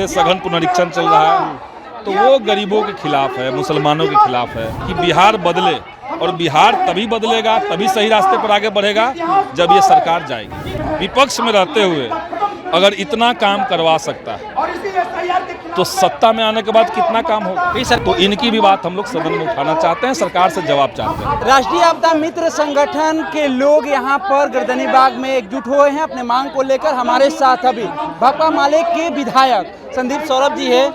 विशेष सघन पुनरीक्षण चल रहा है, तो वो गरीबों के खिलाफ है, मुसलमानों के खिलाफ है कि बिहार बदले। और बिहार तभी बदलेगा, तभी सही रास्ते पर आगे बढ़ेगा जब ये सरकार जाएगी। विपक्ष में रहते हुए अगर इतना काम करवा सकता है तो सत्ता में आने के बाद कितना काम होगा। तो इनकी भी बात हम लोग सदन में उठाना चाहते हैं, सरकार से जवाब चाहते हैं। राष्ट्रीय आपदा मित्र संगठन के लोग यहाँ पर गर्दनीबाग में एकजुट हुए हैं अपने मांग को लेकर। हमारे साथ अभी भाकपा माले के विधायक संदीप सौरभ जी है,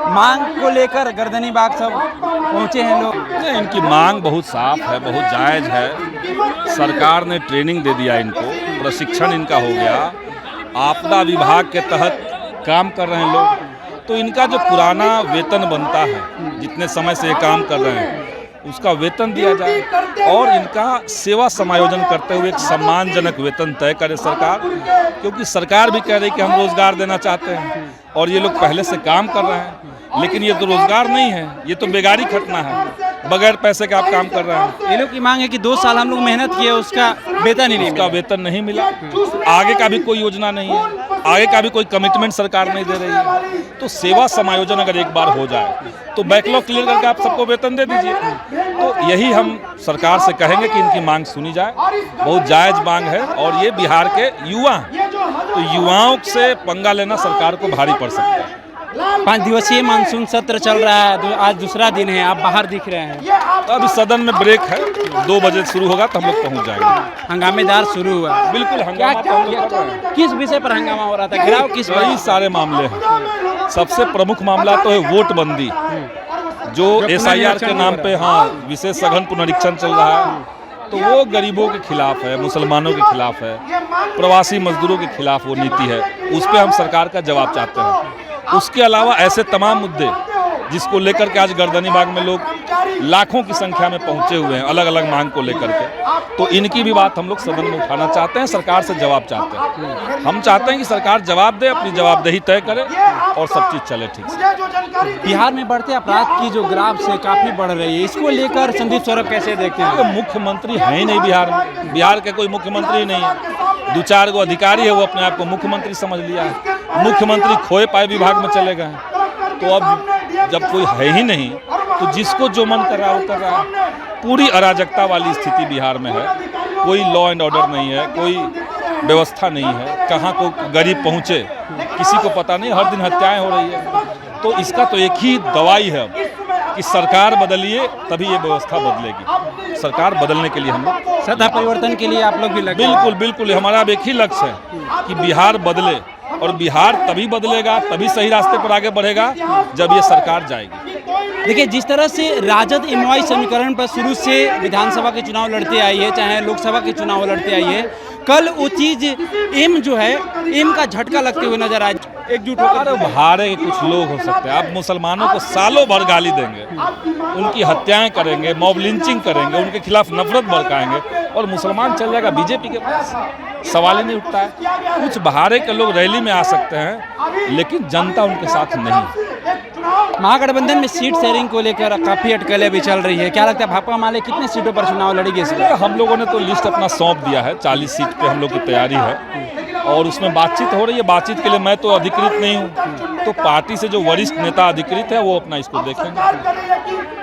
मांग को लेकर गर्दनीबाग सब पहुँचे हैं लोग। इनकी मांग बहुत साफ है, बहुत जायज है। सरकार ने ट्रेनिंग दे दिया इनको, प्रशिक्षण इनका हो गया, आपदा विभाग के तहत काम कर रहे हैं लोग। तो इनका जो पुराना वेतन बनता है, जितने समय से ये काम कर रहे हैं, उसका वेतन दिया जाए और इनका सेवा समायोजन करते हुए एक सम्मानजनक वेतन तय करे सरकार। क्योंकि सरकार भी कह रही है कि हम रोजगार देना चाहते हैं और ये लोग पहले से काम कर रहे हैं, लेकिन ये तो रोजगार नहीं है, ये तो बेगारी खटना है। बगैर पैसे के आप काम कर रहे हैं। ये लोग की मांग है कि 2 साल हम लोग मेहनत किए, उसका वेतन ही नहीं मिला। उसका वेतन नहीं मिला, आगे का भी कोई योजना नहीं है, आगे का भी कोई कमिटमेंट सरकार नहीं दे रही है। तो सेवा समायोजन अगर एक बार हो जाए तो बैकलॉग क्लियर करके आप सबको वेतन दे दीजिए। तो यही हम सरकार से कहेंगे कि इनकी मांग सुनी जाए, बहुत जायज मांग है। और ये बिहार के युवा हैं, तो युवाओं से पंगा लेना सरकार को भारी पड़ सकता है। 5 दिवसीय मानसून सत्र चल रहा है, आज दूसरा दिन है, आप बाहर दिख रहे हैं। तो अभी सदन में ब्रेक है, 2 बजे शुरू होगा तो हम लोग पहुंच जाएंगे। हंगामेदार शुरू हुआ, बिल्कुल हंगामा तो हम लोग कर रहे हैं। किस विषय पर हंगामा हो रहा था? गिराव किस? कई सारे मामले हैं। सबसे प्रमुख मामला तो है वोटबंदी, जो SIR के नाम पे विशेष सघन पुनरीक्षण चल रहा है। तो वो गरीबों के खिलाफ है, मुसलमानों के खिलाफ है, प्रवासी मजदूरों के खिलाफ वो नीति है। उस पर हम सरकार का जवाब चाहते हैं। उसके अलावा ऐसे तमाम मुद्दे जिसको लेकर के आज गर्दनीबाग में लोग लाखों की संख्या में पहुंचे हुए हैं, अलग अलग मांग को लेकर के, तो इनकी भी बात हम लोग सदन में उठाना चाहते हैं, सरकार से जवाब चाहते हैं। हम चाहते हैं कि सरकार जवाब दे, अपनी जवाबदेही तय करे और सब चीज़ चले ठीक से। बिहार में बढ़ते अपराध की जो ग्राफ से काफ़ी बढ़ रही है, इसको लेकर संदीप सौरभ कैसे देखते हैं? तो मुख्यमंत्री है ही नहीं बिहार में, बिहार के कोई मुख्यमंत्री नहीं है। 2-4 गो अधिकारी है, वो अपने आप को मुख्यमंत्री समझ लिया है। मुख्यमंत्री खोए पाए विभाग में चले गए हैं। तो अब जब कोई है ही नहीं तो जिसको जो मन कर रहा है वो कर रहा है। पूरी अराजकता वाली स्थिति बिहार में है, कोई लॉ एंड ऑर्डर नहीं है, कोई व्यवस्था नहीं है, कहाँ को गरीब पहुँचे किसी को पता नहीं, हर दिन हत्याएं हो रही है। तो इसका तो एक ही दवाई है कि सरकार बदलिए, तभी ये व्यवस्था बदलेगी। सरकार बदलने के लिए हम लोग सत्ता परिवर्तन के लिए आप लोग भी लगे? बिल्कुल बिल्कुल, हमारा अब एक ही लक्ष्य है कि बिहार बदले और बिहार तभी बदलेगा, तभी सही रास्ते पर आगे बढ़ेगा जब ये सरकार जाएगी। देखिए, जिस तरह से राजद MY समीकरण पर शुरू से विधानसभा के चुनाव लड़ते आई है, चाहे लोकसभा के चुनाव लड़ते आई है, कल वो चीज़ एम जो है, एम का झटका लगते हुए नजर आए। एकजुट होकर भारे के कुछ लोग हो सकते हैं, आप मुसलमानों को सालों भर गाली देंगे, उनकी हत्याएं करेंगे, मॉब लिंचिंग करेंगे, उनके खिलाफ नफरत भड़काएंगे और मुसलमान चल जाएगा बीजेपी के पास? सवाल ही नहीं उठता है। कुछ भारे के लोग रैली में आ सकते हैं, लेकिन जनता उनके साथ नहीं। महागठबंधन में सीट शेयरिंग को लेकर काफ़ी अटकलें भी चल रही है, क्या लगता है भाकपा माले कितने सीटों पर चुनाव लड़ेगी इस बार? हम लोगों ने तो लिस्ट अपना सौंप दिया है, 40 सीट पे हम लोग की तैयारी है और उसमें बातचीत हो रही है। बातचीत के लिए मैं तो अधिकृत नहीं हूँ, तो पार्टी से जो वरिष्ठ नेता अधिकृत है वो अपना इसको देखेंगे।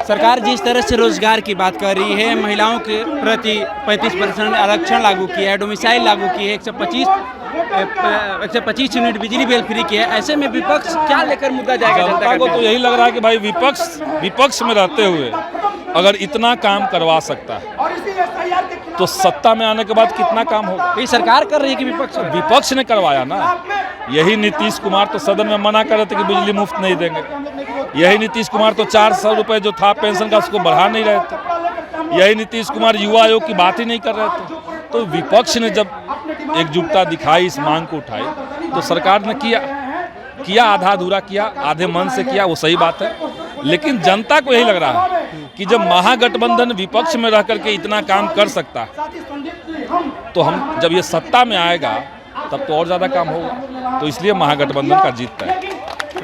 सरकार जिस तरह से रोजगार की बात कर रही है, महिलाओं के प्रति 35% आरक्षण लागू किया है, डोमिसाइल लागू की है, 125 यूनिट बिजली बिल फ्री किया है, ऐसे में विपक्ष क्या लेकर मुद्दा जाएगा? जनता को तो यही लग रहा है कि भाई विपक्ष में रहते हुए अगर इतना काम करवा सकता है तो सत्ता में आने के बाद कितना काम होगा। ये सरकार कर रही है कि विपक्ष ने करवाया ना। यही नीतीश कुमार तो सदन में मना कर रहे थे कि बिजली मुफ्त नहीं देंगे। यही नीतीश कुमार तो 400 रुपये जो था पेंशन का उसको बढ़ा नहीं रहे थे। यही नीतीश कुमार युवा आयोग की बात ही नहीं कर रहे थे। तो विपक्ष ने जब एकजुटता दिखाई, इस मांग को उठाई, तो सरकार ने किया आधा अधूरा किया, आधे मन से किया, वो सही बात है। लेकिन जनता को यही लग रहा है कि जब महागठबंधन विपक्ष में रह करके इतना काम कर सकता है, तो हम जब ये सत्ता में आएगा तब तो और ज़्यादा काम होगा। तो इसलिए महागठबंधन का जीत है।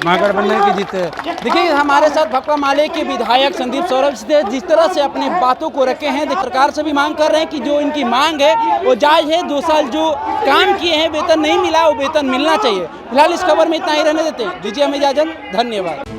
महागठबंधन की जीत। देखिए हमारे साथ भपका माले के विधायक संदीप सौरभ से जिस तरह से अपनी बातों को रखे हैं, सरकार से भी मांग कर रहे हैं कि जो इनकी मांग है वो जायज़ है। 2 साल जो काम किए हैं, वेतन नहीं मिला, वो वेतन मिलना चाहिए। फिलहाल इस खबर में इतना ही रहने देते हैं, दीजिए हमें इजाजत, धन्यवाद।